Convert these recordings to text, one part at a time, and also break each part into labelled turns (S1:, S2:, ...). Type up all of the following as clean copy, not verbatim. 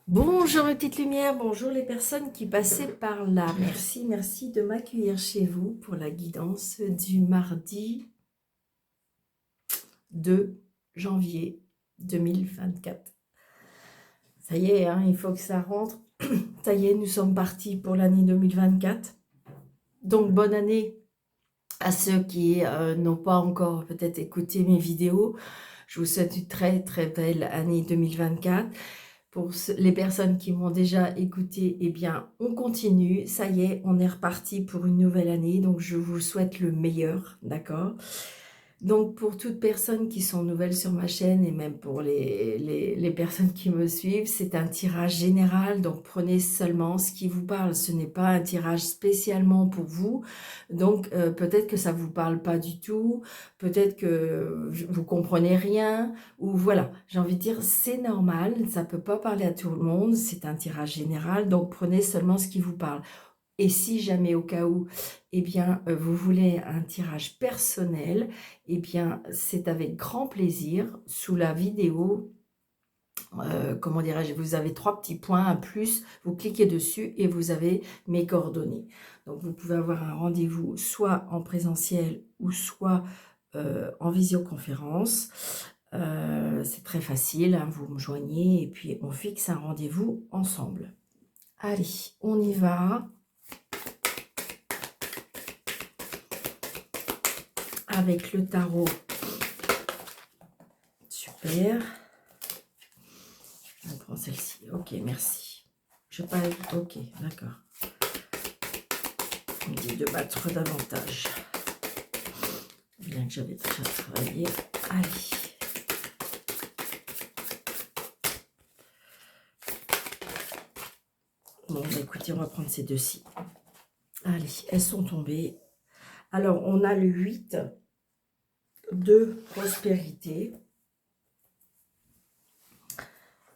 S1: Bonjour mes petites lumières, bonjour les personnes qui passaient par là. Merci de m'accueillir chez vous pour la guidance du mardi 2 janvier 2024. Ça y est, hein, il faut que ça rentre. Ça y est, nous sommes partis pour l'année 2024. Donc bonne année à ceux qui n'ont pas encore peut-être écouté mes vidéos. Je vous souhaite une très belle année 2024. Pour les personnes qui m'ont déjà écouté, eh bien, on continue. Ça y est, on est reparti pour une nouvelle année. Donc, je vous souhaite le meilleur, d'accord? Donc, pour toutes personnes qui sont nouvelles sur ma chaîne et même pour les personnes qui me suivent, c'est un tirage général. Donc, prenez seulement ce qui vous parle. Ce n'est pas un tirage spécialement pour vous. Donc, peut-être que ça vous parle pas du tout. Peut-être que vous comprenez rien. Ou voilà, j'ai envie de dire, c'est normal. Ça peut pas parler à tout le monde. C'est un tirage général. Donc, prenez seulement ce qui vous parle. Et si jamais au cas où, eh bien, vous voulez un tirage personnel, eh bien, c'est avec grand plaisir. Sous la vidéo, comment dirais-je, vous avez 3 petits points, un plus, vous cliquez dessus et vous avez mes coordonnées. Donc, vous pouvez avoir un rendez-vous soit en présentiel ou soit en visioconférence. C'est très facile, hein, vous me joignez et puis on fixe un rendez-vous ensemble. Allez, on y va. Avec le tarot. Super. Je prends celle-ci. Ok, merci. Je parle. Ok, d'accord. On me dit de battre davantage. Bien que j'avais déjà travaillé. Allez. Bon, bah écoutez, on va prendre ces deux-ci. Allez, elles sont tombées. Alors, on a le 8 de prospérité.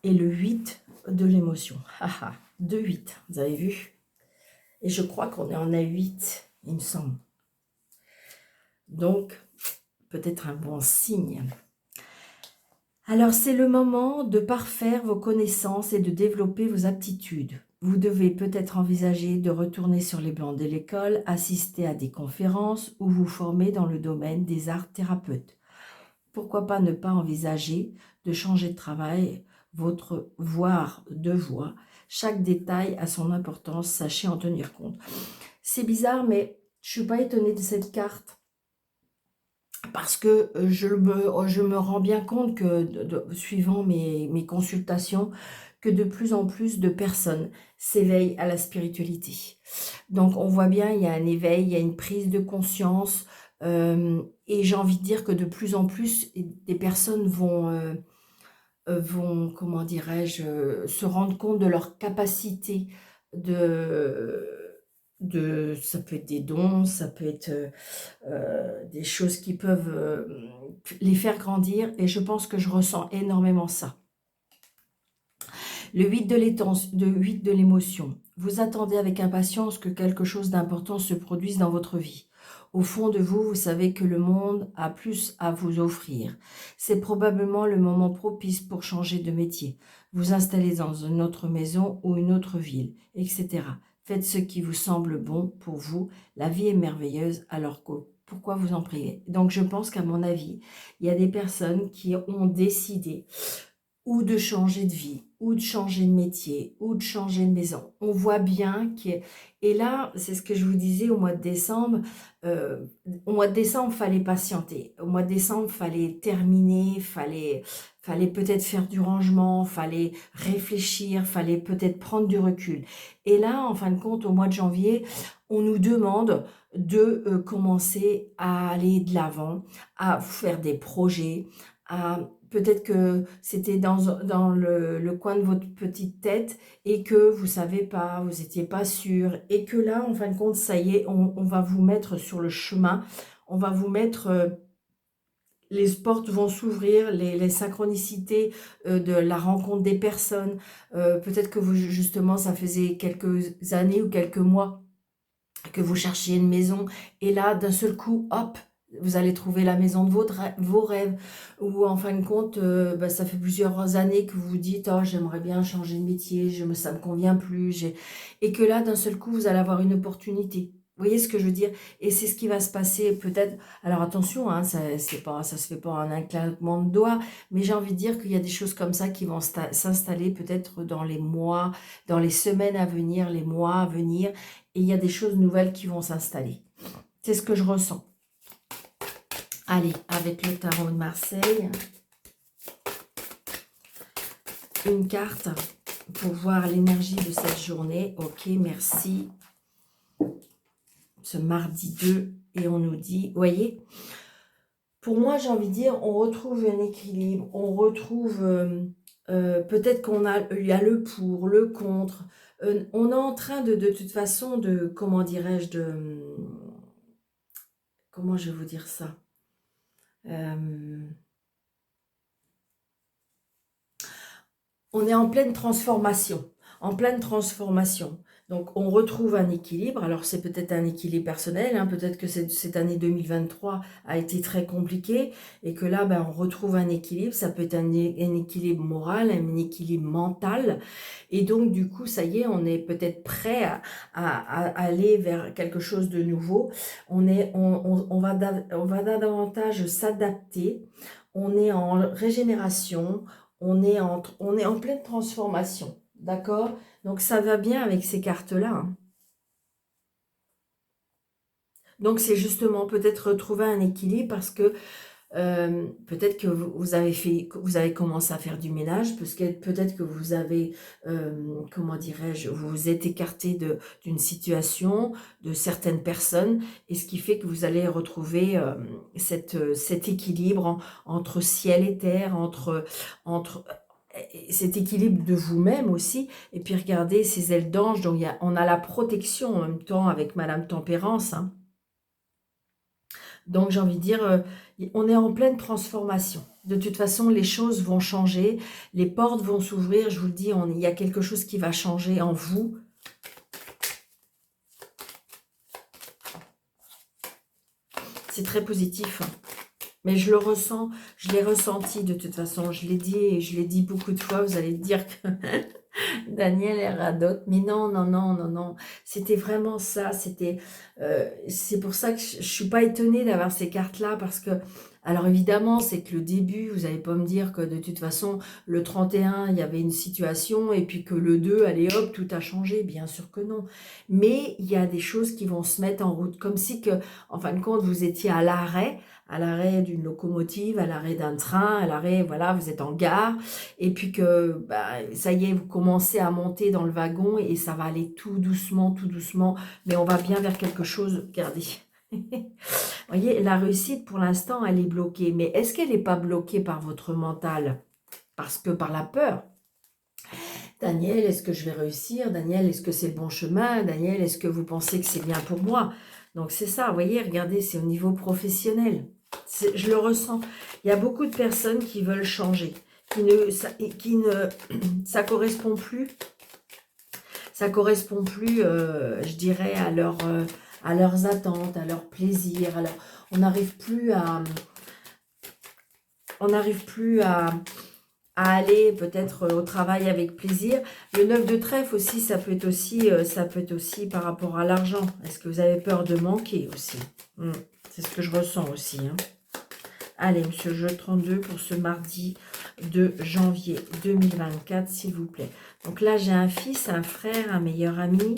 S1: Et le 8 de l'émotion. Haha, 2 8, vous avez vu? Et je crois qu'on est en A8, il me semble. Donc, peut-être un bon signe. Alors, c'est le moment de parfaire vos connaissances et de développer vos aptitudes. Vous devez peut-être envisager de retourner sur les bancs de l'école, assister à des conférences ou vous former dans le domaine des arts thérapeutes. Pourquoi pas ne pas envisager de changer de travail, votre voire de voie. Chaque détail a son importance, sachez en tenir compte. C'est bizarre, mais je ne suis pas étonnée de cette carte. Parce que je me rends bien compte que, suivant mes consultations, que de plus en plus de personnes s'éveillent à la spiritualité. Donc, on voit bien, il y a un éveil, il y a une prise de conscience. Et j'ai envie de dire que de plus en plus, des personnes vont comment dirais-je, se rendre compte de leur capacité ça peut être des dons, ça peut être des choses qui peuvent les faire grandir, et je pense que je ressens énormément ça. Le 8 de l'émotion. Vous attendez avec impatience que quelque chose d'important se produise dans votre vie. Au fond de vous, vous savez que le monde a plus à vous offrir. C'est probablement le moment propice pour changer de métier, vous installer dans une autre maison ou une autre ville, etc. Faites ce qui vous semble bon pour vous. La vie est merveilleuse, alors pourquoi vous en priez? Donc je pense qu'à mon avis, il y a des personnes qui ont décidé ou de changer de vie, ou de changer de métier, ou de changer de maison. On voit bien qu'il Et là, c'est ce que je vous disais au mois de décembre. Au mois de décembre, il fallait patienter. Au mois de décembre, il fallait terminer, fallait peut-être faire du rangement, fallait réfléchir, fallait peut-être prendre du recul. Et là, en fin de compte, au mois de janvier, on nous demande de commencer à aller de l'avant, à faire des projets, peut-être que c'était dans le coin de votre petite tête et que vous savez pas, vous n'étiez pas sûr, et que là, en fin de compte, ça y est, on va vous mettre sur le chemin, on va vous mettre, les portes vont s'ouvrir, les synchronicités de la rencontre des personnes, peut-être que vous, justement, ça faisait quelques années ou quelques mois que vous cherchiez une maison, et là, d'un seul coup, hop, vous allez trouver la maison de vos rêves, ou en fin de compte, ça fait plusieurs années que vous vous dites, oh, j'aimerais bien changer de métier, ça me convient plus, et que là, d'un seul coup, vous allez avoir une opportunité. Vous voyez ce que je veux dire? Et c'est ce qui va se passer peut-être. Alors attention, hein, ça se fait pas en un claquement de doigts, mais j'ai envie de dire qu'il y a des choses comme ça qui vont s'installer peut-être dans les mois, dans les semaines à venir, les mois à venir, et il y a des choses nouvelles qui vont s'installer. C'est ce que je ressens. Allez, avec le tarot de Marseille, une carte pour voir l'énergie de cette journée. Ok, merci. Ce mardi 2, et on nous dit, voyez, pour moi, j'ai envie de dire, on retrouve un équilibre, on retrouve, peut-être il y a le pour, le contre, on est en train de toute façon, comment dirais-je, comment je vais vous dire ça, on est en pleine transformation, en pleine transformation. Donc, on retrouve un équilibre. Alors, c'est peut-être un équilibre personnel. Hein, peut-être que cette année 2023 a été très compliquée et que là, on retrouve un équilibre. Ça peut être un équilibre moral, un équilibre mental. Et donc, du coup, ça y est, on est peut-être prêt à aller vers quelque chose de nouveau. On va davantage s'adapter. On est en régénération. On est en pleine transformation, d'accord? Donc ça va bien avec ces cartes-là. Hein. Donc c'est justement peut-être retrouver un équilibre parce que peut-être que vous avez commencé à faire du ménage, peut-être que vous avez, comment dirais-je, vous vous êtes écarté d'une situation, de certaines personnes, et ce qui fait que vous allez retrouver cet équilibre entre ciel et terre, entre cet équilibre de vous-même aussi, et puis regardez ces ailes d'ange, donc on a la protection en même temps avec Madame Tempérance, hein. Donc j'ai envie de dire, on est en pleine transformation. De toute façon, les choses vont changer, les portes vont s'ouvrir, je vous le dis, il y a quelque chose qui va changer en vous. C'est très positif, hein. Mais je le ressens, je l'ai ressenti de toute façon, je l'ai dit et je l'ai dit beaucoup de fois, vous allez dire que Daniel est radote, mais non, non, non, non, non, c'était vraiment ça, c'est pour ça que je suis pas étonnée d'avoir ces cartes-là, parce que, alors évidemment, c'est que le début, vous n'allez pas me dire que de toute façon, le 31, il y avait une situation, et puis que le 2, allez hop, tout a changé, bien sûr que non, mais il y a des choses qui vont se mettre en route, comme si que, en fin de compte, vous étiez à l'arrêt d'une locomotive, à l'arrêt d'un train, à l'arrêt, voilà, vous êtes en gare, et puis que, ça y est, vous commencez à monter dans le wagon, et ça va aller tout doucement, mais on va bien vers quelque chose, regardez. Vous voyez, la réussite, pour l'instant, elle est bloquée, mais est-ce qu'elle n'est pas bloquée par votre mental? Parce que par la peur. Daniel, est-ce que je vais réussir? Daniel, est-ce que c'est le bon chemin? Daniel, est-ce que vous pensez que c'est bien pour moi? Donc c'est ça, vous voyez, regardez, c'est au niveau professionnel. Je le ressens. Il y a beaucoup de personnes qui veulent changer, ça correspond plus. Ça correspond plus, je dirais, à leurs attentes, à leurs plaisirs. On n'arrive plus à aller peut-être au travail avec plaisir. Le 9 de trèfle aussi, ça peut être aussi par rapport à l'argent. Est-ce que vous avez peur de manquer aussi? C'est ce que je ressens aussi. Hein. Allez, monsieur Jeu 32 pour ce mardi 2 janvier 2024, s'il vous plaît. Donc là, j'ai un fils, un frère, un meilleur ami.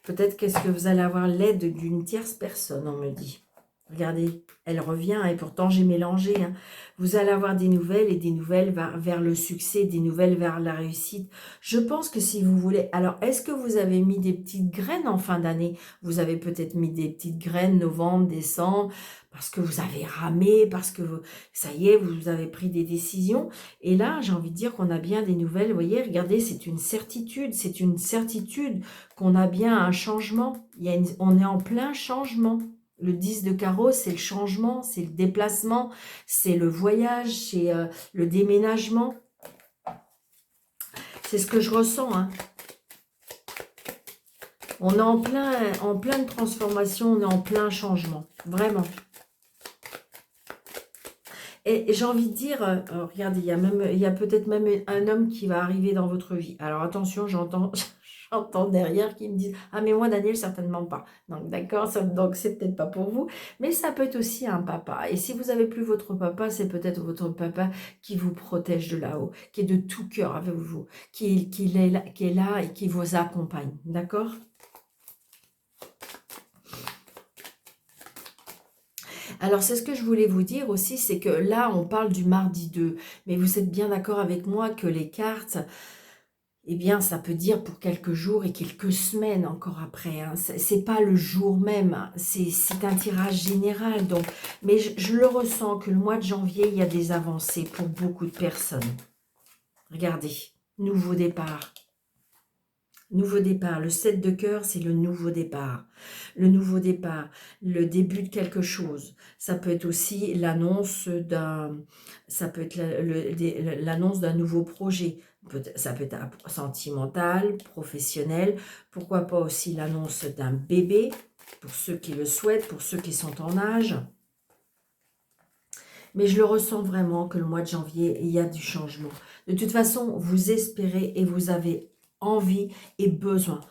S1: Peut-être qu'est-ce que vous allez avoir l'aide d'une tierce personne, on me dit. Regardez, elle revient, et pourtant j'ai mélangé. Hein. Vous allez avoir des nouvelles, et des nouvelles vers le succès, des nouvelles vers la réussite. Je pense que si vous voulez... Alors, est-ce que vous avez mis des petites graines en fin d'année? Vous avez peut-être mis des petites graines novembre, décembre, parce que vous avez ramé, parce que ça y est, vous avez pris des décisions. Et là, j'ai envie de dire qu'on a bien des nouvelles. Vous voyez, regardez, c'est une certitude qu'on a bien un changement. On est en plein changement. Le 10 de carreau, c'est le changement, c'est le déplacement, c'est le voyage, c'est le déménagement. C'est ce que je ressens. Hein. On est en pleine transformation, on est en plein changement, vraiment. Et j'ai envie de dire, regardez, il y a peut-être même un homme qui va arriver dans votre vie. Alors attention, j'entends j'entends derrière qui me disent: «Ah mais moi Daniel, certainement pas». Donc d'accord, donc c'est peut-être pas pour vous, mais ça peut être aussi un papa. Et si vous avez plus votre papa, c'est peut-être votre papa qui vous protège de là-haut, qui est de tout cœur avec vous, qui est là et qui vous accompagne. D'accord? Alors, c'est ce que je voulais vous dire aussi, c'est que là, on parle du mardi 2, mais vous êtes bien d'accord avec moi que les cartes, eh bien, ça peut dire pour quelques jours et quelques semaines encore après, hein. C'est pas le jour même, hein. C'est un tirage général. Donc, mais je le ressens que le mois de janvier, il y a des avancées pour beaucoup de personnes. Regardez, nouveau départ. Nouveau départ, le 7 de cœur, c'est le nouveau départ. Le nouveau départ, le début de quelque chose. Ça peut être aussi l'annonce ça peut être l'annonce d'un nouveau projet. Ça peut être sentimental, professionnel. Pourquoi pas aussi l'annonce d'un bébé, pour ceux qui le souhaitent, pour ceux qui sont en âge. Mais je le ressens vraiment que le mois de janvier, il y a du changement. De toute façon, vous espérez et vous avez envie et besoin.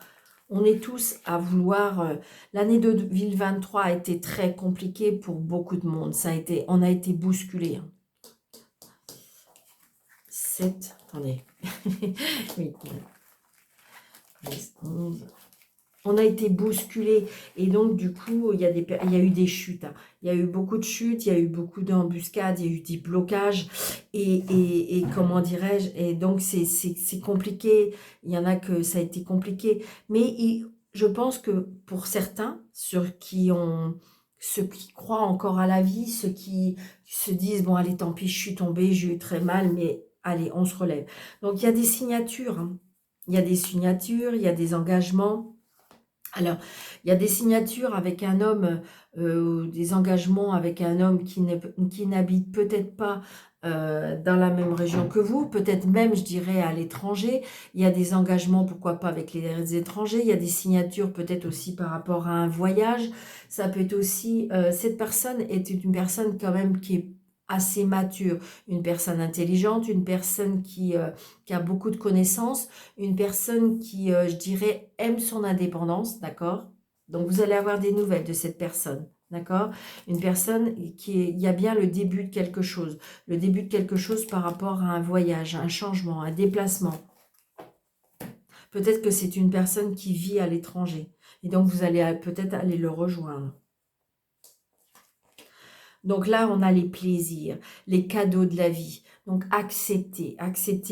S1: On est tous à vouloir... L'année 2023 a été très compliquée pour beaucoup de monde. On a été bousculés. Hein. 7, attendez. Oui, 10, 11. On a été bousculés et donc du coup il y a eu des chutes, hein. Il y a eu beaucoup de chutes, il y a eu beaucoup d'embuscades, il y a eu des blocages et comment dirais-je, et donc c'est compliqué. Il y en a que ça a été compliqué, mais je pense que pour certains, ceux qui croient encore à la vie, ceux qui se disent bon allez tant pis je suis tombée, j'ai eu très mal, mais allez on se relève. Donc il y a des signatures, hein. Il y a des signatures, il y a des engagements. Alors, il y a des signatures avec un homme, des engagements avec un homme qui n'habite peut-être pas dans la même région que vous, peut-être même, je dirais, à l'étranger. Il y a des engagements, pourquoi pas, avec les étrangers. Il y a des signatures peut-être aussi par rapport à un voyage. Ça peut être aussi... cette personne est une personne quand même qui est assez mature, une personne intelligente, une personne qui a beaucoup de connaissances, une personne qui, je dirais, aime son indépendance, d'accord? Donc, vous allez avoir des nouvelles de cette personne, d'accord? Une personne il y a bien le début de quelque chose. Le début de quelque chose par rapport à un voyage, un changement, un déplacement. Peut-être que c'est une personne qui vit à l'étranger. Et donc, vous allez peut-être aller le rejoindre. Donc là, on a les plaisirs, les cadeaux de la vie. Donc accepter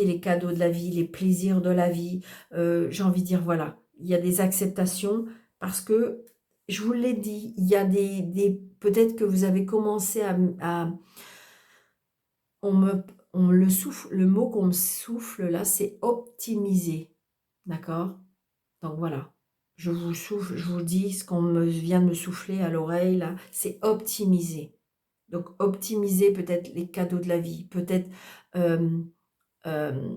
S1: les cadeaux de la vie, les plaisirs de la vie. J'ai envie de dire, voilà, il y a des acceptations parce que, je vous l'ai dit, il y a peut-être que vous avez commencé on me le souffle, le mot qu'on me souffle là, c'est optimiser. D'accord? Donc voilà, je vous souffle, je vous dis ce qu'on vient de me souffler à l'oreille là, c'est optimiser. Donc, optimiser peut-être les cadeaux de la vie, peut-être, euh, euh,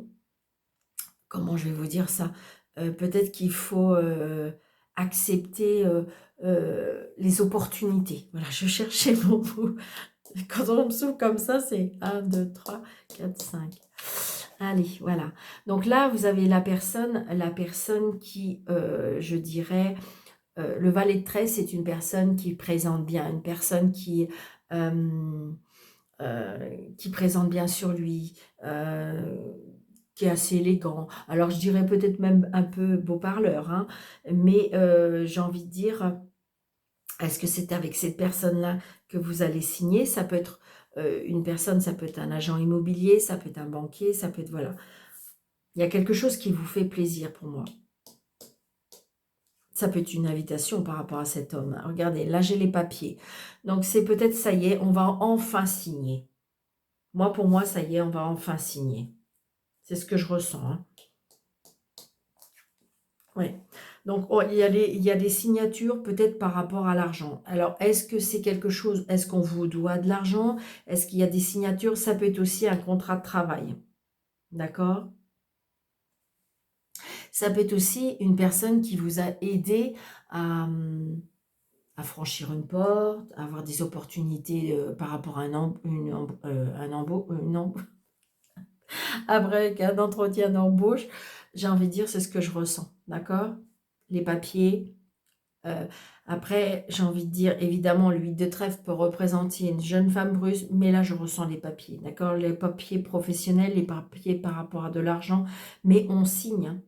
S1: comment je vais vous dire ça, peut-être qu'il faut accepter les opportunités. Voilà, je cherchais mon mot. Quand on me souffle comme ça, c'est 1, 2, 3, 4, 5. Allez, voilà. Donc là, vous avez la personne qui, je dirais, le valet de tresse, c'est une personne qui présente bien, une personne euh, qui présente bien sur lui, qui est assez élégant. Alors, je dirais peut-être même un peu beau parleur, hein, mais j'ai envie de dire, est-ce que c'est avec cette personne-là que vous allez signer? Ça peut être une personne, ça peut être un agent immobilier, ça peut être un banquier, ça peut être, voilà. Il y a quelque chose qui vous fait plaisir pour moi. Ça peut être une invitation par rapport à cet homme. Regardez, là j'ai les papiers. Donc c'est peut-être, ça y est, on va enfin signer. Moi, pour moi, ça y est, on va enfin signer. C'est ce que je ressens. Hein. Oui. Donc, il y a des signatures peut-être par rapport à l'argent. Alors, est-ce que c'est quelque chose, est-ce qu'on vous doit de l'argent? Est-ce qu'il y a des signatures? Ça peut être aussi un contrat de travail. D'accord? Ça peut être aussi une personne qui vous a aidé à franchir une porte, à avoir des opportunités par rapport à après un entretien d'embauche. J'ai envie de dire, c'est ce que je ressens, d'accord? Les papiers. euh, Après, j'ai envie de dire, évidemment, l'huile de trèfle peut représenter une jeune femme bruse, mais là, je ressens les papiers, d'accord? Les papiers professionnels, les papiers par rapport à de l'argent, mais on signe, hein.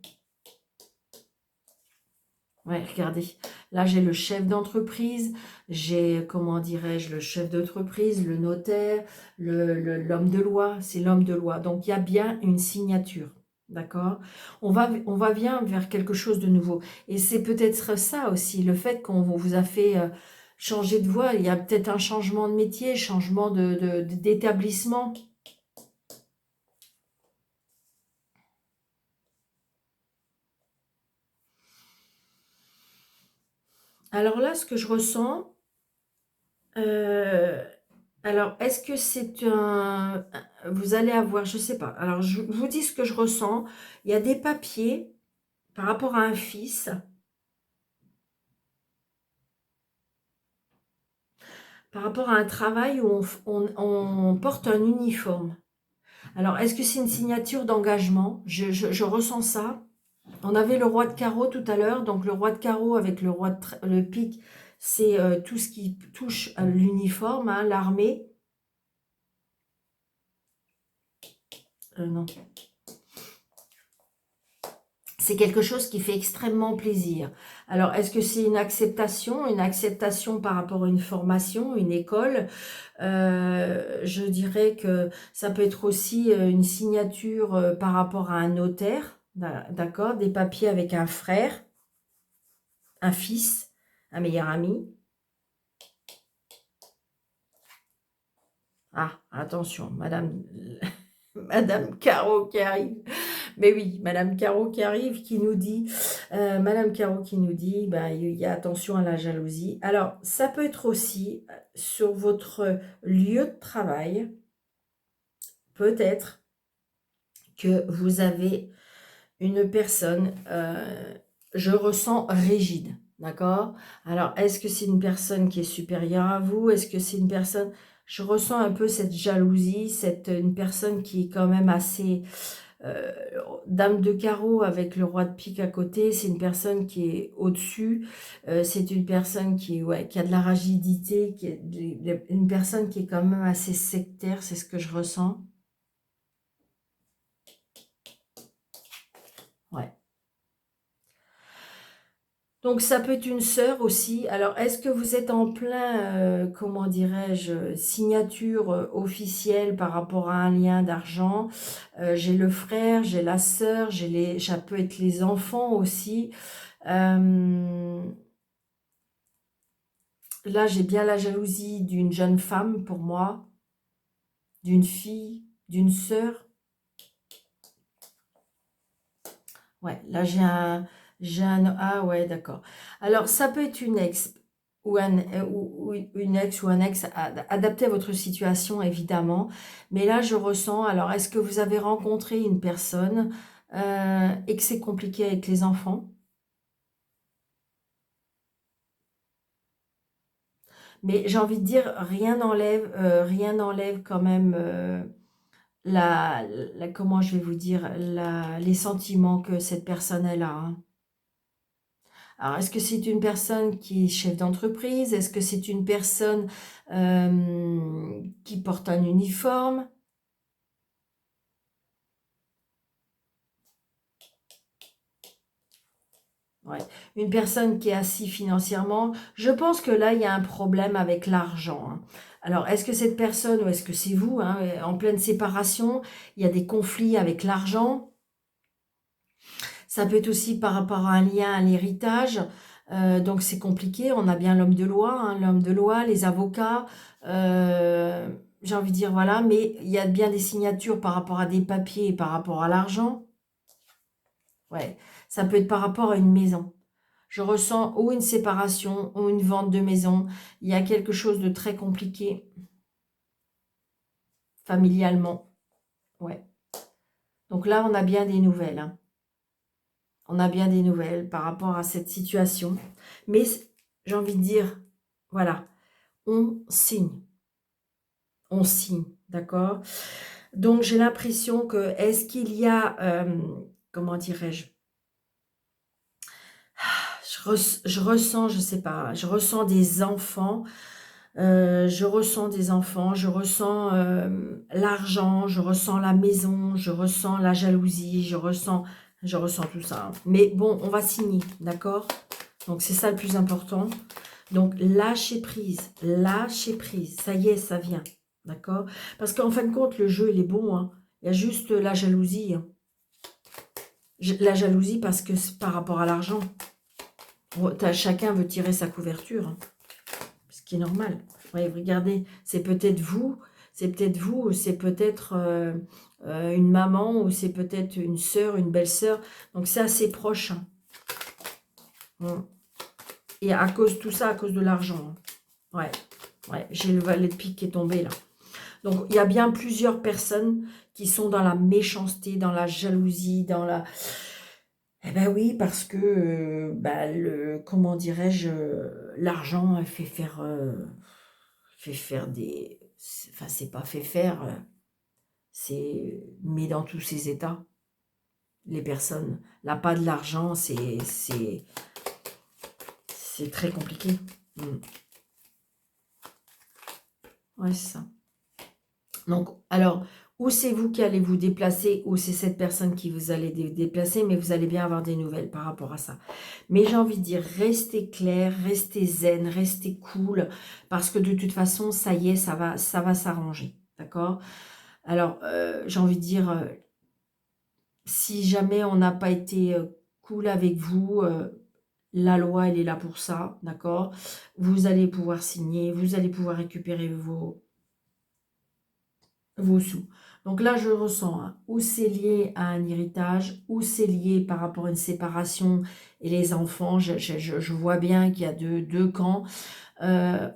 S1: Ouais, regardez, là j'ai le chef d'entreprise, j'ai, comment dirais-je, le chef d'entreprise, le notaire, l'homme de loi, c'est l'homme de loi. Donc il y a bien une signature, d'accord? On va bien vers quelque chose de nouveau. Et c'est peut-être ça aussi, le fait qu'on vous a fait changer de voie. Il y a peut-être un changement de métier, changement d'établissement. Alors là, ce que je ressens, euh, alors, est-ce que c'est un... Vous allez avoir, je sais pas. Alors, je vous dis ce que je ressens. Il y a des papiers par rapport à un fils, par rapport à un travail où on porte un uniforme. Alors, est-ce que c'est une signature d'engagement? Je ressens ça. On avait le roi de carreau tout à l'heure. Donc, le roi de carreau avec le roi le pique, c'est tout ce qui touche à l'uniforme, hein, l'armée. Non. C'est quelque chose qui fait extrêmement plaisir. Alors, est-ce que c'est une acceptation par rapport à une formation, une école? Je dirais que ça peut être aussi une signature par rapport à un notaire, d'accord? Des papiers avec un frère, un fils, un meilleur ami. Ah, attention, Madame, Madame Caro qui arrive. Mais oui, Madame Caro qui arrive, qui nous dit, Madame Caro qui nous dit, ben, il y a attention à la jalousie. Alors, ça peut être aussi sur votre lieu de travail, peut-être que vous avez une personne, je ressens rigide, d'accord? Alors, est-ce que c'est une personne qui est supérieure à vous? Est-ce que c'est une personne... Je ressens un peu cette jalousie, une personne qui est quand même assez euh, dame de carreau avec le roi de pique à côté, c'est une personne qui est au-dessus, c'est une personne ouais, qui a de la rigidité, une personne qui est quand même assez sectaire, c'est ce que je ressens. Ouais. Donc ça peut être une sœur aussi. Alors est-ce que vous êtes en plein, comment dirais-je, signature officielle par rapport à un lien d'argent? J'ai le frère, j'ai la sœur, ça peut être les enfants aussi. Euh, Là, j'ai bien la jalousie d'une jeune femme pour moi, d'une fille, d'une sœur. Ouais, là, ah ouais, d'accord. Alors, ça peut être une ex ou une ex ou un ex adapté à votre situation, évidemment. Mais là, je ressens, alors, est-ce que vous avez rencontré une personne et que c'est compliqué avec les enfants? Mais j'ai envie de dire, rien n'enlève quand même la, comment je vais vous dire, les sentiments que cette personne elle a, hein. Alors, est-ce que c'est une personne qui est chef d'entreprise? Est-ce que c'est une personne qui porte un uniforme? Ouais. Une personne qui est assise financièrement? Je pense que là, il y a un problème avec l'argent, hein. Alors, est-ce que cette personne ou est-ce que c'est vous, hein, en pleine séparation, il y a des conflits avec l'argent? Ça peut être aussi par rapport à un lien à l'héritage. Donc c'est compliqué. On a bien l'homme de loi, hein, l'homme de loi, les avocats. J'ai envie de dire voilà, mais il y a bien des signatures par rapport à des papiers et par rapport à l'argent. Ouais, ça peut être par rapport à une maison. Je ressens ou une séparation ou une vente de maison. Il y a quelque chose de très compliqué familialement. Ouais. Donc là, on a bien des nouvelles, hein. On a bien des nouvelles par rapport à cette situation. Mais j'ai envie de dire, voilà, on signe. On signe, d'accord? Donc, j'ai l'impression que, est-ce qu'il y a, comment dirais-je, je ressens, je sais pas, je ressens des enfants, je ressens des enfants, je ressens l'argent, je ressens la maison, je ressens la jalousie, je ressens tout ça. Hein. Mais bon, on va signer, d'accord? Donc, c'est ça le plus important. Donc, lâcher prise, ça y est, ça vient, d'accord? Parce qu'en fin de compte, le jeu, il est bon, hein. Il y a juste la jalousie. Hein. La jalousie parce que c'est par rapport à l'argent. Chacun veut tirer sa couverture, hein, ce qui est normal. Ouais, regardez, c'est peut-être vous, c'est peut-être une maman, ou c'est peut-être une sœur, une belle-sœur. Donc, c'est assez proche. Hein. Bon. Et à cause de tout ça, à cause de l'argent. Hein. Ouais, j'ai le valet de pique qui est tombé là. Donc, il y a bien plusieurs personnes qui sont dans la méchanceté, dans la jalousie, dans la... Eh ben oui, parce que, comment dirais-je, l'argent fait faire des... Enfin, c'est pas fait faire, c'est... Mais dans tous ces états, les personnes, là, pas de l'argent, c'est très compliqué. Ouais, c'est ça. Donc, alors, ou c'est vous qui allez vous déplacer, ou c'est cette personne qui vous allez déplacer, mais vous allez bien avoir des nouvelles par rapport à ça. Mais j'ai envie de dire, restez clair, restez zen, restez cool, parce que de toute façon, ça y est, ça va s'arranger, d'accord? Alors, j'ai envie de dire, si jamais on n'a pas été cool avec vous, la loi, elle est là pour ça, d'accord? Vous allez pouvoir signer, vous allez pouvoir récupérer vos sous. Donc là, je ressens, hein, ou c'est lié à un héritage, ou c'est lié par rapport à une séparation et les enfants. Je vois bien qu'il y a deux camps.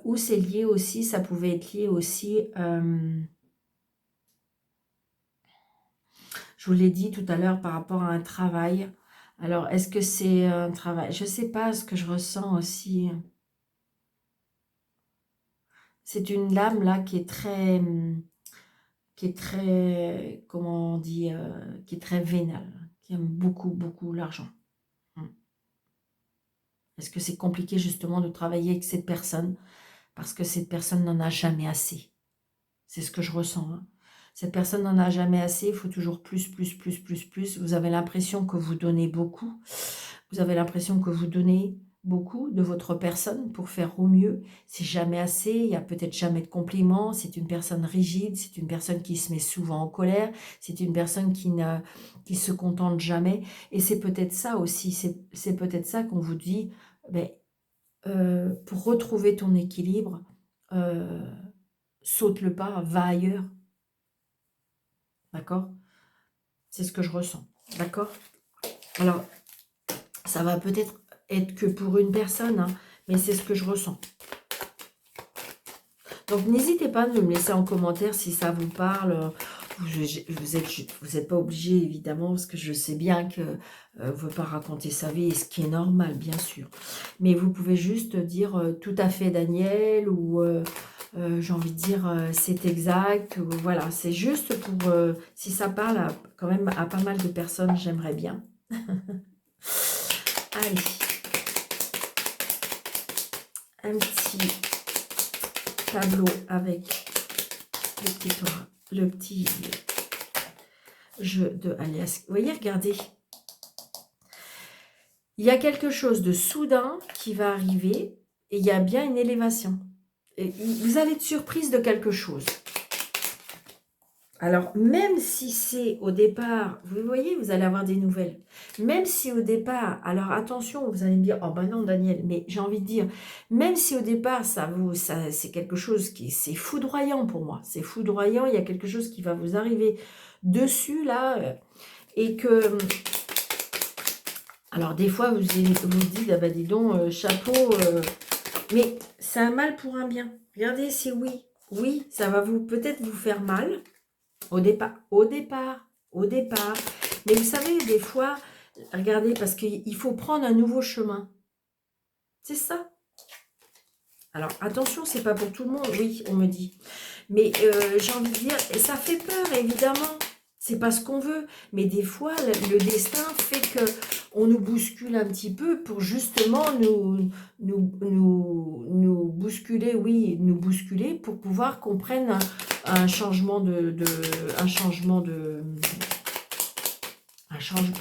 S1: Ou c'est lié aussi, ça pouvait être lié aussi, je vous l'ai dit tout à l'heure, par rapport à un travail. Alors, est-ce que c'est un travail? Je ne sais pas, ce que je ressens aussi. C'est une lame là qui est très, comment on dit, qui est très vénale, qui aime beaucoup, beaucoup l'argent. Mm. Est-ce que c'est compliqué justement de travailler avec cette personne parce que cette personne n'en a jamais assez? C'est ce que je ressens. Hein. Cette personne n'en a jamais assez, il faut toujours plus, plus, plus, plus, plus. Vous avez l'impression que vous donnez beaucoup. Vous avez l'impression que vous donnez beaucoup de votre personne pour faire au mieux. C'est jamais assez, il n'y a peut-être jamais de compliments. C'est une personne rigide, c'est une personne qui se met souvent en colère, c'est une personne qui se contente jamais. Et c'est peut-être ça aussi, c'est peut-être ça qu'on vous dit, ben, pour retrouver ton équilibre, euh, saute le pas, va ailleurs. D'accord? C'est ce que je ressens. D'accord? Alors, ça va peut-être être que pour une personne, hein, mais c'est ce que je ressens. Donc, n'hésitez pas de me laisser en commentaire si ça vous parle. Vous êtes pas obligé, évidemment, parce que je sais bien que vous ne veut pas raconter sa vie, et ce qui est normal, bien sûr. Mais vous pouvez juste dire tout à fait Daniel, ou j'ai envie de dire c'est exact. Ou, voilà, c'est juste pour, si ça parle quand même à pas mal de personnes, j'aimerais bien. Allez, un petit tableau avec le petit jeu de alias. Vous voyez, regardez. Il y a quelque chose de soudain qui va arriver et il y a bien une élévation. Et vous allez être surprise de quelque chose. Alors, même si c'est au départ, vous voyez, vous allez avoir des nouvelles. Même si au départ, alors attention, vous allez me dire, oh ben non Daniel, mais j'ai envie de dire, même si au départ, c'est quelque chose c'est foudroyant pour moi. C'est foudroyant, il y a quelque chose qui va vous arriver dessus là, et que, alors des fois, vous vous dites, ah ben dis donc, chapeau, mais c'est un mal pour un bien. Regardez, c'est oui. Oui, ça va peut-être vous faire mal. Au départ. Mais vous savez, des fois, Regardez, parce qu'il faut prendre un nouveau chemin. C'est ça. Alors, attention, c'est pas pour tout le monde, oui, on me dit. Mais j'ai envie de dire, et ça fait peur, évidemment. C'est pas ce qu'on veut. Mais des fois, le destin fait que on nous bouscule un petit peu pour justement nous bousculer, oui, nous bousculer pour pouvoir qu'on prenne un changement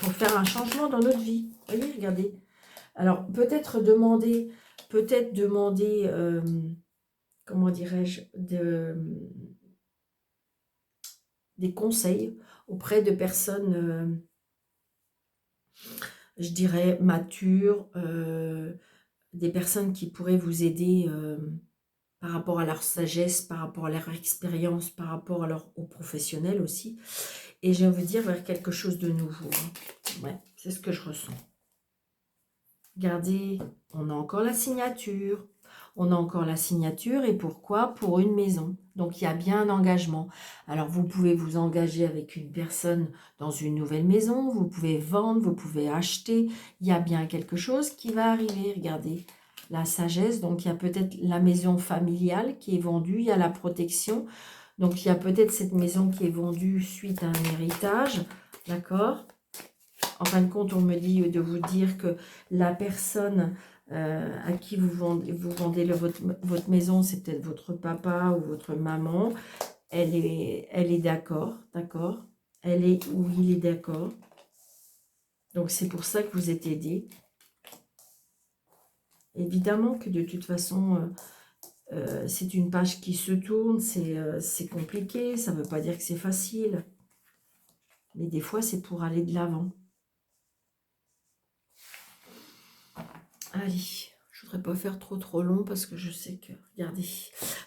S1: pour faire un changement dans notre vie. Vous voyez, regardez. Alors, peut-être demander, comment dirais-je, des conseils auprès de personnes, je dirais, matures, des personnes qui pourraient vous aider par rapport à leur sagesse, par rapport à leur expérience, par rapport aux professionnels aussi. Et j'ai envie de dire vers quelque chose de nouveau. Hein. Ouais, c'est ce que je ressens. Regardez, on a encore la signature. On a encore la signature et pourquoi? Pour une maison. Donc, il y a bien un engagement. Alors, vous pouvez vous engager avec une personne dans une nouvelle maison. Vous pouvez vendre, vous pouvez acheter. Il y a bien quelque chose qui va arriver. Regardez, la sagesse. Donc, il y a peut-être la maison familiale qui est vendue. Il y a la protection. Donc, il y a peut-être cette maison qui est vendue suite à un héritage. D'accord? En fin de compte, on me dit de vous dire que la personne à qui vous vendez votre maison, c'est peut-être votre papa ou votre maman. Elle est d'accord, d'accord. Elle est ou il est d'accord. Donc, c'est pour ça que vous êtes aidé. Évidemment que de toute façon, c'est une page qui se tourne, c'est compliqué, ça ne veut pas dire que c'est facile. Mais des fois, c'est pour aller de l'avant. Allez, je voudrais pas faire trop long parce que je sais que, regardez.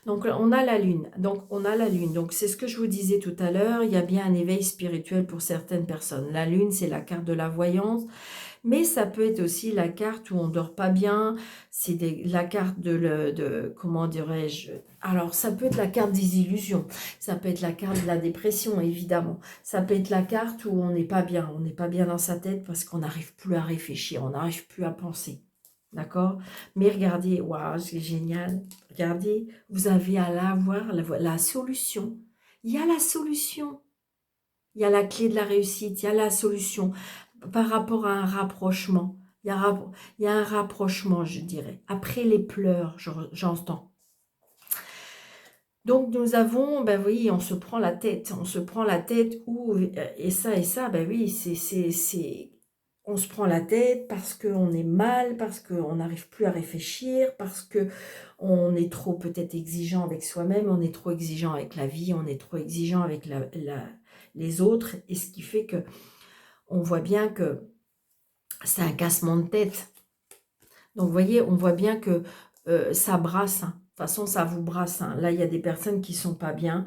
S1: Donc on a la lune. Donc c'est ce que je vous disais tout à l'heure. Il y a bien un éveil spirituel pour certaines personnes. La lune, c'est la carte de la voyance. Mais ça peut être aussi la carte où on dort pas bien. C'est la carte comment dirais-je? Alors ça peut être la carte des illusions. Ça peut être la carte de la dépression, évidemment. Ça peut être la carte où on n'est pas bien. On n'est pas bien dans sa tête parce qu'on n'arrive plus à réfléchir. On n'arrive plus à penser. D'accord? Mais regardez, waouh, c'est génial. Regardez, vous avez à l'avoir la solution. Il y a la solution. Il y a la clé de la réussite. Il y a la solution par rapport à un rapprochement. Il y a un rapprochement, je dirais. Après les pleurs, j'entends. Donc nous avons, ben oui, on se prend la tête. On se prend la tête et ça, ben oui, on se prend la tête parce qu'on est mal, parce qu'on n'arrive plus à réfléchir, parce qu'on est trop peut-être exigeant avec soi-même, on est trop exigeant avec la vie, on est trop exigeant avec les autres, et ce qui fait que on voit bien que c'est un cassement de tête. Donc vous voyez, on voit bien que ça brasse, hein. De toute façon, ça vous brasse. Hein. Là, il y a des personnes qui sont pas bien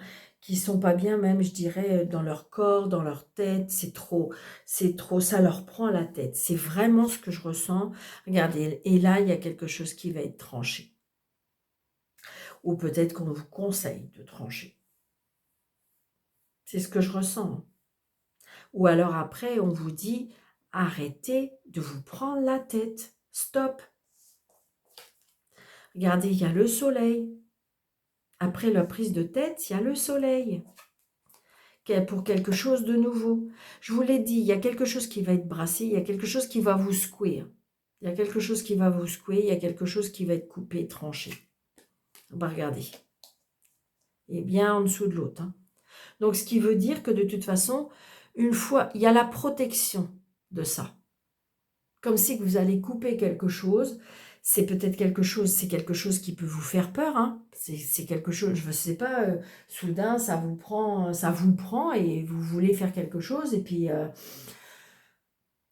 S1: même, je dirais, dans leur corps, dans leur tête. C'est trop, ça leur prend la tête. C'est vraiment ce que je ressens. Regardez, et là, il y a quelque chose qui va être tranché. Ou peut-être qu'on vous conseille de trancher. C'est ce que je ressens. Hein. Ou alors après, on vous dit, arrêtez de vous prendre la tête. Stop. Regardez, il y a le soleil. Après la prise de tête, il y a le soleil. Pour quelque chose de nouveau. Je vous l'ai dit, il y a quelque chose qui va être brassé, il y a quelque chose qui va vous secouer. Il y a quelque chose qui va vous secouer, il y a quelque chose qui va être coupé, tranché. On va regarder. Et bien en dessous de l'autre. Hein. Donc, ce qui veut dire que de toute façon, une fois, il y a la protection de ça. Comme si vous allez couper quelque chose, c'est peut-être quelque chose qui peut vous faire peur. Hein. C'est quelque chose, je ne sais pas, soudain, ça vous prend et vous voulez faire quelque chose. Et puis,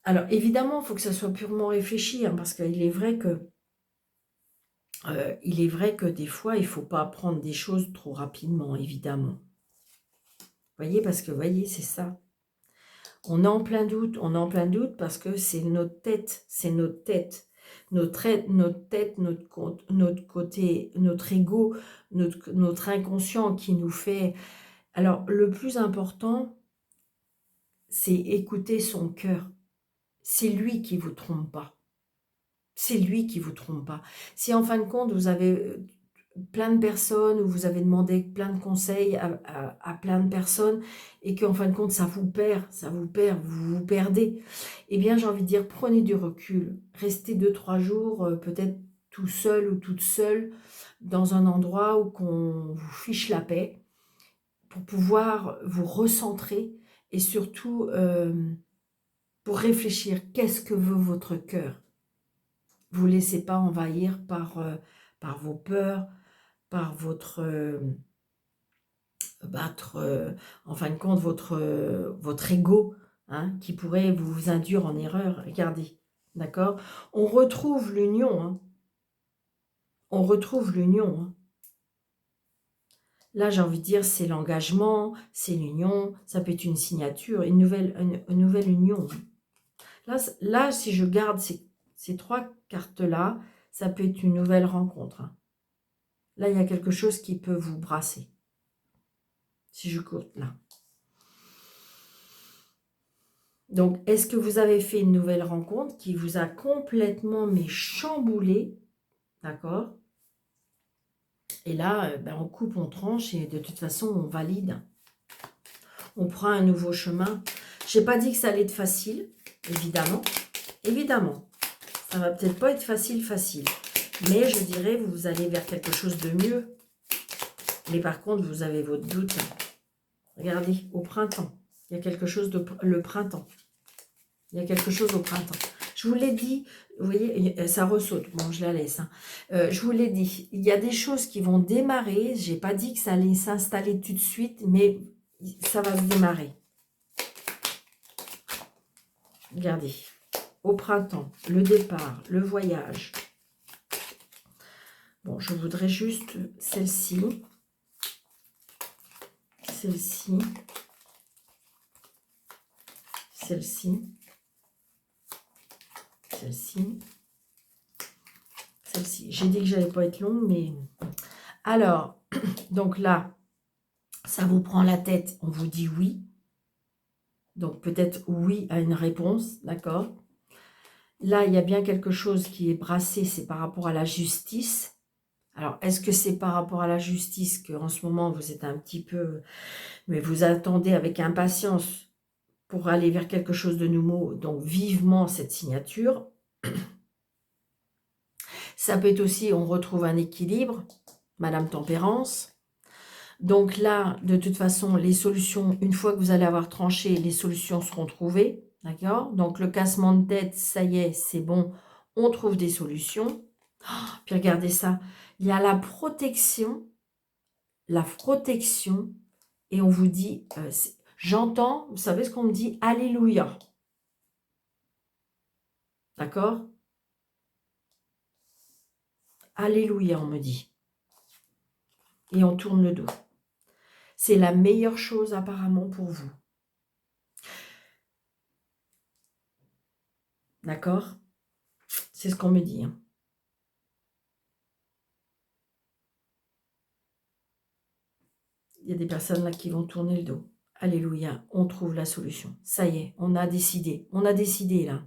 S1: alors évidemment, il faut que ça soit purement réfléchi, hein, parce qu'il est vrai que des fois, il ne faut pas prendre des choses trop rapidement, évidemment. Vous voyez, parce que, vous voyez, c'est ça. On est en plein doute parce que c'est notre tête, notre tête, notre côté, notre ego, notre inconscient qui nous fait... Alors, le plus important, c'est écouter son cœur. c'est lui qui vous trompe pas. C'est lui qui vous trompe pas. Si en fin de compte, vous avez plein de personnes, ou vous avez demandé plein de conseils à plein de personnes, et qu'en fin de compte, ça vous perd, vous vous perdez, eh bien, j'ai envie de dire, prenez du recul. Restez 2-3 jours, peut-être tout seul ou toute seule, dans un endroit où qu'on vous fiche la paix, pour pouvoir vous recentrer, et surtout, pour réfléchir, qu'est-ce que veut votre cœur? Vous ne laissez pas envahir par vos peurs, par votre, en fin de compte, votre ego, hein, qui pourrait vous induire en erreur. Regardez, d'accord? On retrouve l'union, hein. On retrouve l'union, hein. Là, j'ai envie de dire, c'est l'engagement, c'est l'union, ça peut être une signature, une nouvelle union. Là, si je garde ces 3 cartes-là, ça peut être une nouvelle rencontre, hein. Là, il y a quelque chose qui peut vous brasser. Si je cours là. Donc, est-ce que vous avez fait une nouvelle rencontre qui vous a complètement chamboulé? D'accord? Et là, on coupe, on tranche et de toute façon, on valide. On prend un nouveau chemin. Je n'ai pas dit que ça allait être facile, évidemment. Évidemment. Ça va peut-être pas être facile. Mais je dirais, vous allez vers quelque chose de mieux. Mais par contre, vous avez votre doute. Regardez, au printemps. Il y a quelque chose le printemps. Il y a quelque chose au printemps. Je vous l'ai dit, vous voyez, ça ressaute. Bon, je la laisse, hein. Je vous l'ai dit, il y a des choses qui vont démarrer. Je n'ai pas dit que ça allait s'installer tout de suite, mais ça va se démarrer. Regardez, au printemps, le départ, le voyage. Bon, je voudrais juste celle-ci. Celle-ci. Celle-ci. Celle-ci. Celle-ci. J'ai dit que j'allais pas être longue, mais... Alors, donc là, ça vous prend la tête, on vous dit oui. Donc peut-être oui à une réponse, d'accord? Là, il y a bien quelque chose qui est brassé, c'est par rapport à la justice. Alors, est-ce que c'est par rapport à la justice qu'en ce moment, vous êtes un petit peu... Mais vous attendez avec impatience pour aller vers quelque chose de nouveau, donc vivement cette signature. Ça peut être aussi, on retrouve un équilibre, Madame Tempérance. Donc là, de toute façon, les solutions, une fois que vous allez avoir tranché, les solutions seront trouvées, d'accord? Donc le cassement de tête, ça y est, c'est bon, on trouve des solutions. Oh, puis regardez ça, il y a la protection, et on vous dit, j'entends, vous savez ce qu'on me dit, alléluia. D'accord? Alléluia, on me dit. Et on tourne le dos. C'est la meilleure chose apparemment pour vous. D'accord? C'est ce qu'on me dit. Hein. Il y a des personnes là qui vont tourner le dos. Alléluia, on trouve la solution. Ça y est, on a décidé. On a décidé là.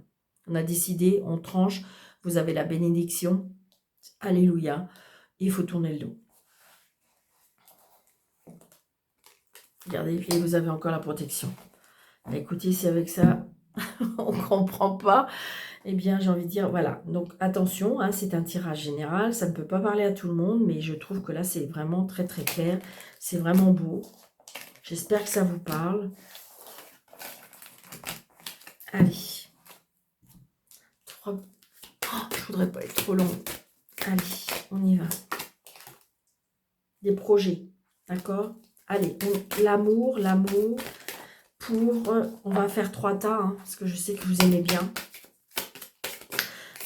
S1: On a décidé, on tranche. Vous avez la bénédiction. Alléluia. Il faut tourner le dos. Regardez, et vous avez encore la protection. Écoutez, si avec ça, on ne comprend pas, eh bien, j'ai envie de dire, voilà. Donc, attention, hein, c'est un tirage général. Ça ne peut pas parler à tout le monde, mais je trouve que là, c'est vraiment très, très clair. C'est vraiment beau. J'espère que ça vous parle. Allez. Oh, je ne voudrais pas être trop long. Allez, on y va. Des projets, d'accord? Allez, l'amour, pour... on va faire 3 tas, hein, parce que je sais que vous aimez bien.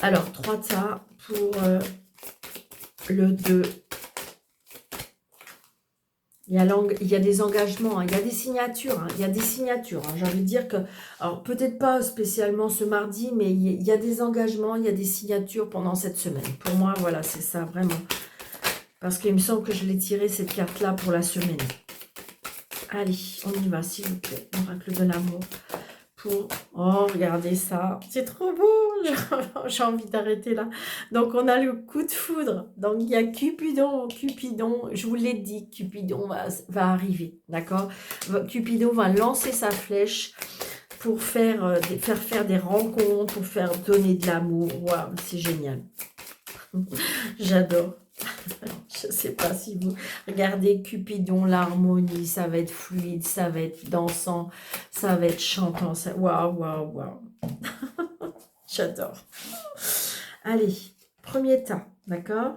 S1: Alors, 3 tas pour le 2. Il y a des engagements, hein, il y a des signatures, hein, J'ai envie de dire que, alors peut-être pas spécialement ce mardi, mais il y a des engagements, il y a des signatures pendant cette semaine. Pour moi, voilà, c'est ça, vraiment. Parce qu'il me semble que je l'ai tiré cette carte-là pour la semaine. Allez, on y va, s'il vous plaît. Oracle de l'amour Oh, regardez ça, c'est trop beau, j'ai envie d'arrêter là. Donc, on a le coup de foudre. Donc, il y a Cupidon, Cupidon, je vous l'ai dit, Cupidon va arriver, d'accord? Cupidon va lancer sa flèche pour faire des rencontres, pour faire donner de l'amour. Waouh, c'est génial. J'adore. Je ne sais pas si vous regardez Cupidon, l'harmonie, ça va être fluide, ça va être dansant, ça va être chantant. Waouh, waouh, waouh. J'adore. Allez, premier tas, d'accord?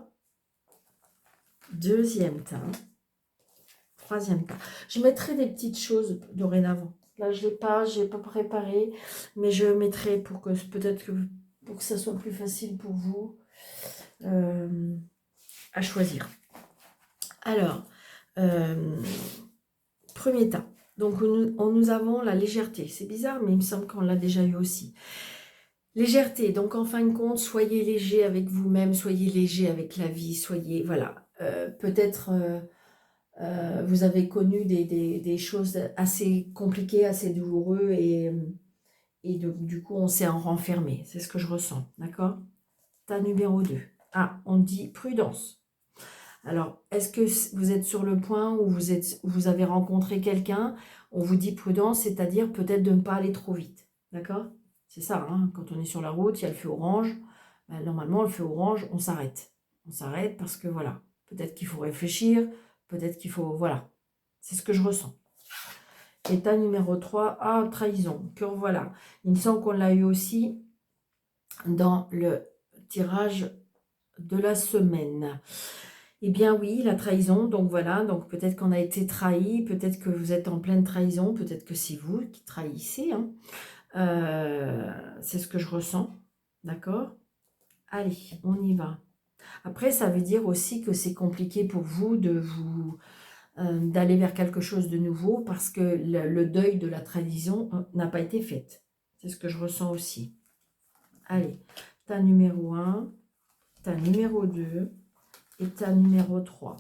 S1: Deuxième tas. Troisième tas. Je mettrai des petites choses dorénavant. Là, je n'ai pas préparé, mais je mettrai pour que peut-être que pour que ça soit plus facile pour vous à choisir. Alors, premier tas. Donc, nous avons la légèreté. C'est bizarre, mais il me semble qu'on l'a déjà eu aussi. Légèreté. Donc, en fin de compte, soyez léger avec vous-même, soyez léger avec la vie, soyez, voilà. Peut-être vous avez connu des choses assez compliquées, assez douloureuses et du coup, on s'est renfermé. C'est ce que je ressens, d'accord? Tas numéro 2. Ah, on dit prudence. Alors, est-ce que vous êtes sur le point où vous avez rencontré quelqu'un, on vous dit prudence, c'est-à-dire peut-être de ne pas aller trop vite, d'accord? C'est ça, hein, quand on est sur la route, il y a le feu orange. Ben, normalement, le feu orange, on s'arrête. On s'arrête parce que, voilà, peut-être qu'il faut réfléchir, peut-être qu'il faut, voilà. C'est ce que je ressens. État numéro 3, ah, trahison, que voilà. Il me semble qu'on l'a eu aussi dans le tirage de la semaine. Eh bien oui, la trahison, donc voilà, donc peut-être qu'on a été trahi, peut-être que vous êtes en pleine trahison, peut-être que c'est vous qui trahissez, hein. C'est ce que je ressens, d'accord? Allez, on y va. Après, ça veut dire aussi que c'est compliqué pour vous d'aller vers quelque chose de nouveau parce que le deuil de la trahison n'a pas été fait. C'est ce que je ressens aussi. Allez, tas numéro 1, tas numéro 2 et tas numéro 3.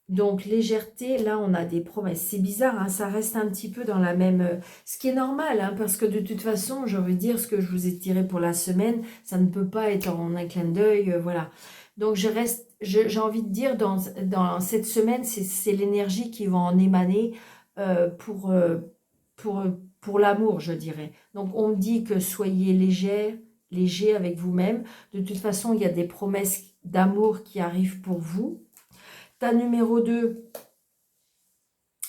S1: Donc, légèreté, là, on a des promesses. C'est bizarre, hein, ça reste un petit peu dans la même... ce qui est normal, hein, parce que de toute façon, je veux dire, ce que je vous ai tiré pour la semaine, ça ne peut pas être en un clin d'œil, voilà. Donc, j'ai envie de dire, dans cette semaine, c'est l'énergie qui va en émaner pour l'amour, je dirais. Donc, on dit que soyez léger avec vous-même. De toute façon, il y a des promesses d'amour qui arrivent pour vous. Tas numéro 2,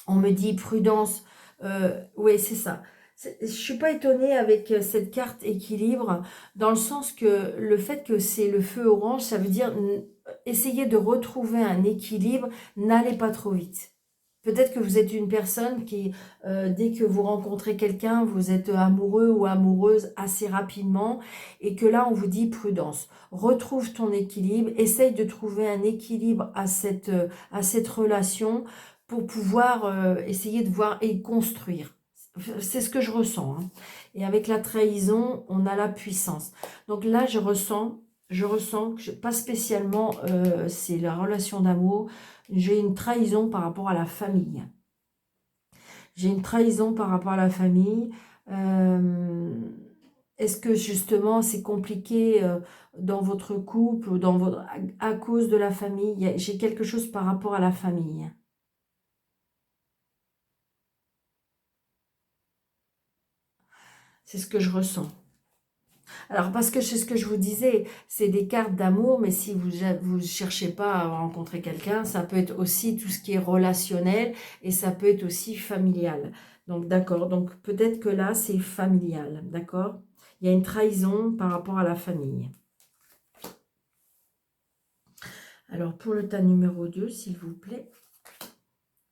S1: on me dit prudence. Oui, c'est ça. Je ne suis pas étonnée avec cette carte équilibre, dans le sens que le fait que c'est le feu orange, ça veut dire essayer de retrouver un équilibre, n'allez pas trop vite. Peut-être que vous êtes une personne qui, dès que vous rencontrez quelqu'un, vous êtes amoureux ou amoureuse assez rapidement et que là, on vous dit prudence. Retrouve ton équilibre, essaye de trouver un équilibre à cette relation pour pouvoir essayer de voir et construire. C'est ce que je ressens, hein. Et avec la trahison, on a la puissance. Donc là, je ressens que pas spécialement, c'est la relation d'amour. J'ai une trahison par rapport à la famille. J'ai une trahison par rapport à la famille. Est-ce que justement c'est compliqué dans votre couple ou à cause de la famille? J'ai quelque chose par rapport à la famille. C'est ce que je ressens. Alors, parce que c'est ce que je vous disais, c'est des cartes d'amour, mais si vous ne cherchez pas à rencontrer quelqu'un, ça peut être aussi tout ce qui est relationnel et ça peut être aussi familial. Donc, d'accord. Donc, peut-être que là, c'est familial, d'accord? Il y a une trahison par rapport à la famille. Alors, pour le tas numéro 2, s'il vous plaît.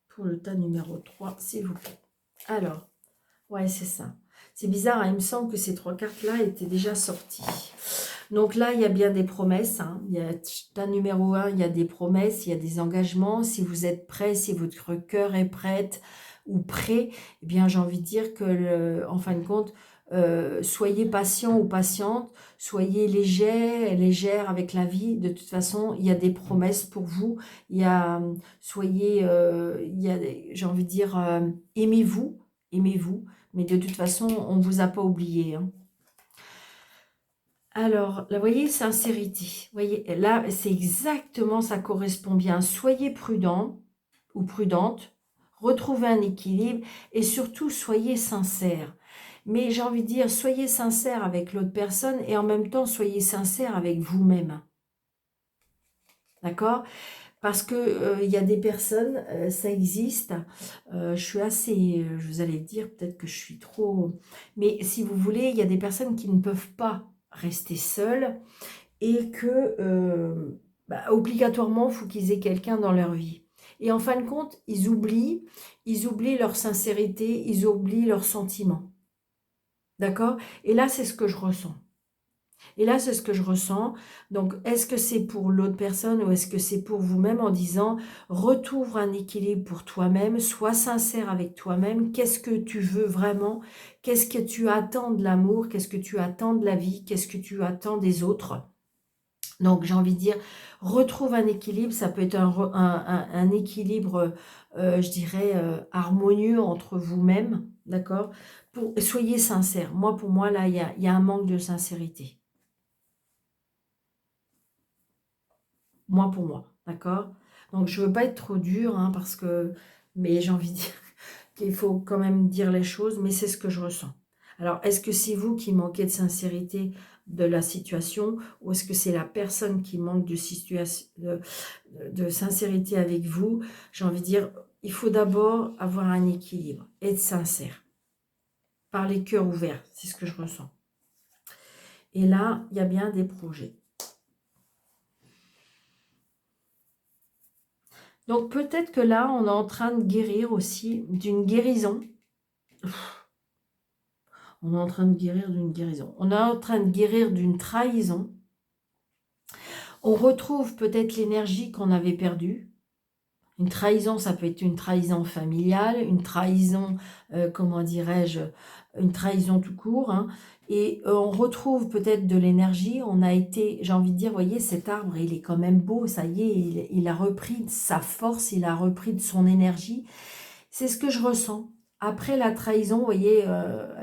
S1: Pour le tas numéro 3, s'il vous plaît. Alors, ouais, c'est ça. C'est bizarre, hein, il me semble que ces trois cartes-là étaient déjà sorties. Donc là, il y a bien des promesses. Hein. Il y a tas numéro 1, il y a des promesses, il y a des engagements. Si vous êtes prêt, si votre cœur est prête ou prêt, eh bien, j'ai envie de dire que, en fin de compte, soyez patient ou patiente, soyez légère avec la vie. De toute façon, il y a des promesses pour vous. Il y a, soyez, j'ai envie de dire, aimez-vous. Mais de toute façon, on ne vous a pas oublié, hein. Alors, là, vous voyez, sincérité. Vous voyez, là, c'est exactement, ça correspond bien. Soyez prudent ou prudente, retrouvez un équilibre et surtout, soyez sincère. Mais j'ai envie de dire, soyez sincère avec l'autre personne et en même temps, soyez sincère avec vous-même. D'accord? Parce que il y a des personnes, ça existe. Je suis assez, vous allez dire peut-être que je suis trop, mais si vous voulez, il y a des personnes qui ne peuvent pas rester seules et que obligatoirement, il faut qu'ils aient quelqu'un dans leur vie. Et en fin de compte, ils oublient leur sincérité, ils oublient leurs sentiments. D'accord? Et là, c'est ce que je ressens. Et là, c'est ce que je ressens. Donc, est-ce que c'est pour l'autre personne ou est-ce que c'est pour vous-même en disant retrouve un équilibre pour toi-même, sois sincère avec toi-même, qu'est-ce que tu veux vraiment, qu'est-ce que tu attends de l'amour, qu'est-ce que tu attends de la vie, qu'est-ce que tu attends des autres. Donc, j'ai envie de dire, retrouve un équilibre, ça peut être un équilibre, je dirais, harmonieux entre vous-même, d'accord? Soyez sincère. Moi, pour moi, là, il y a un manque de sincérité. Moi pour moi, d'accord? Donc je veux pas être trop dure, hein, parce que, mais j'ai envie de dire qu'il faut quand même dire les choses, mais c'est ce que je ressens. Alors, est-ce que c'est vous qui manquez de sincérité de la situation, ou est-ce que c'est la personne qui manque de sincérité avec vous? J'ai envie de dire, il faut d'abord avoir un équilibre, être sincère, par les cœurs ouverts, c'est ce que je ressens. Et là, il y a bien des projets. Donc peut-être que là, on est en train de guérir aussi d'une guérison. On est en train de guérir d'une guérison. On est en train de guérir d'une trahison. On retrouve peut-être l'énergie qu'on avait perdue. Une trahison, ça peut être une trahison familiale, une trahison, comment dirais-je, une trahison tout court, hein. Et on retrouve peut-être de l'énergie. On a été, j'ai envie de dire, voyez, cet arbre, il est quand même beau, ça y est, il a repris de sa force, il a repris de son énergie. C'est ce que je ressens. Après la trahison, vous voyez,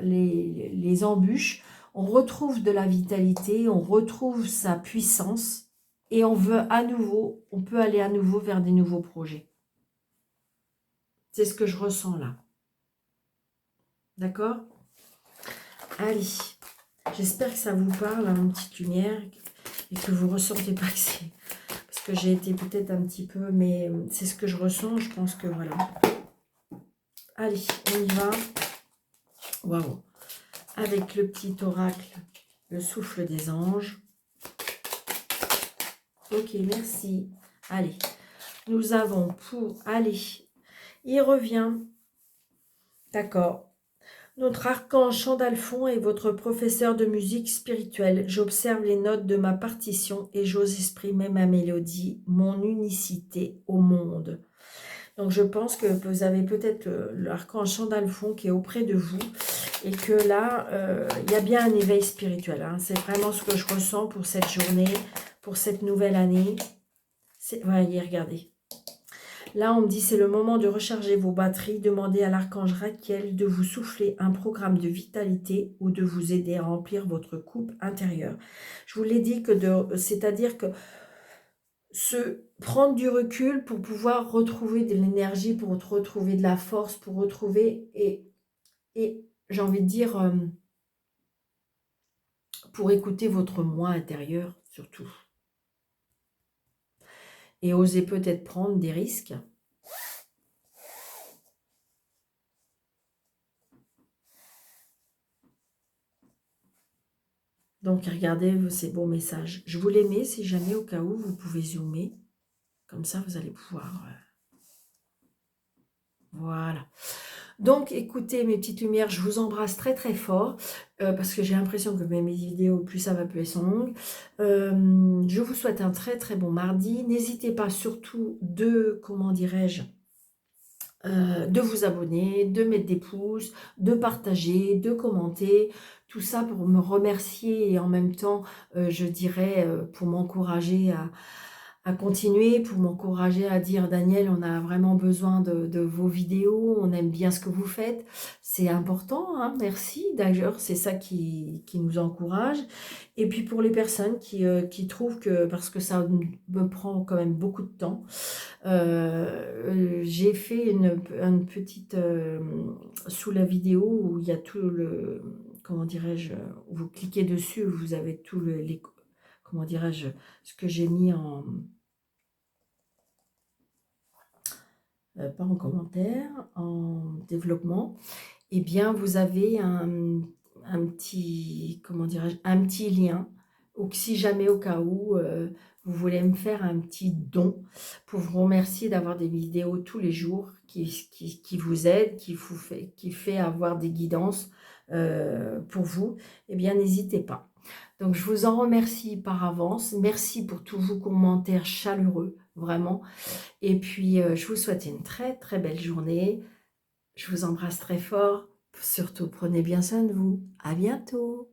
S1: les embûches, on retrouve de la vitalité, on retrouve sa puissance et on veut à nouveau, on peut aller à nouveau vers des nouveaux projets. C'est ce que je ressens là. D'accord? Allez, j'espère que ça vous parle, hein, une petite lumière, et que vous ne ressentez pas que c'est... Parce que j'ai été peut-être un petit peu, mais c'est ce que je ressens, je pense que voilà. Allez, on y va. Waouh! Avec le petit oracle, le souffle des anges. Ok, merci. Allez, nous avons pour... Allez, il revient. D'accord. Notre archange Chandalphon est votre professeur de musique spirituelle. J'observe les notes de ma partition et j'ose exprimer ma mélodie, mon unicité au monde. Donc je pense que vous avez peut-être l'archange Chandalphon qui est auprès de vous et que là, il y a bien un éveil spirituel, hein. C'est vraiment ce que je ressens pour cette journée, pour cette nouvelle année. Voyez, regardez. Là, on me dit, c'est le moment de recharger vos batteries. Demandez à l'archange Raquiel de vous souffler un programme de vitalité ou de vous aider à remplir votre coupe intérieure. Je vous l'ai dit, c'est-à-dire que se prendre du recul pour pouvoir retrouver de l'énergie, pour retrouver de la force, pour retrouver, et j'ai envie de dire, pour écouter votre moi intérieur surtout. Et oser peut-être prendre des risques. Donc, regardez ces beaux messages. Je vous les mets, si jamais, au cas où, vous pouvez zoomer. Comme ça, vous allez pouvoir... Voilà. Donc, écoutez, mes petites lumières, je vous embrasse très, très fort. Parce que j'ai l'impression que mes vidéos, plus ça va, plus elles sont longues. Je vous souhaite un très, très bon mardi. N'hésitez pas surtout de, comment dirais-je, de vous abonner, de mettre des pouces, de partager, de commenter, tout ça pour me remercier et en même temps, je dirais, pour m'encourager à continuer, pour m'encourager à dire: «Daniel, on a vraiment besoin de vos vidéos, on aime bien ce que vous faites». C'est important, hein, merci. D'ailleurs, c'est ça qui nous encourage. Et puis pour les personnes qui trouvent que, parce que ça me prend quand même beaucoup de temps, j'ai fait une petite, sous la vidéo où il y a tout le, comment dirais-je? Vous cliquez dessus, vous avez tout les, comment dirais-je? Ce que j'ai mis en, pas en commentaire, en développement. Eh bien, vous avez un petit, comment dirais-je? Un petit lien, ou que si jamais au cas où, vous voulez me faire un petit don pour vous remercier d'avoir des vidéos tous les jours qui vous aident, qui fait avoir des guidances, pour vous, eh bien n'hésitez pas. Donc je vous en remercie par avance. Merci pour tous vos commentaires chaleureux, vraiment. Et puis je vous souhaite une très très belle journée. Je vous embrasse très fort. Surtout, prenez bien soin de vous. À bientôt.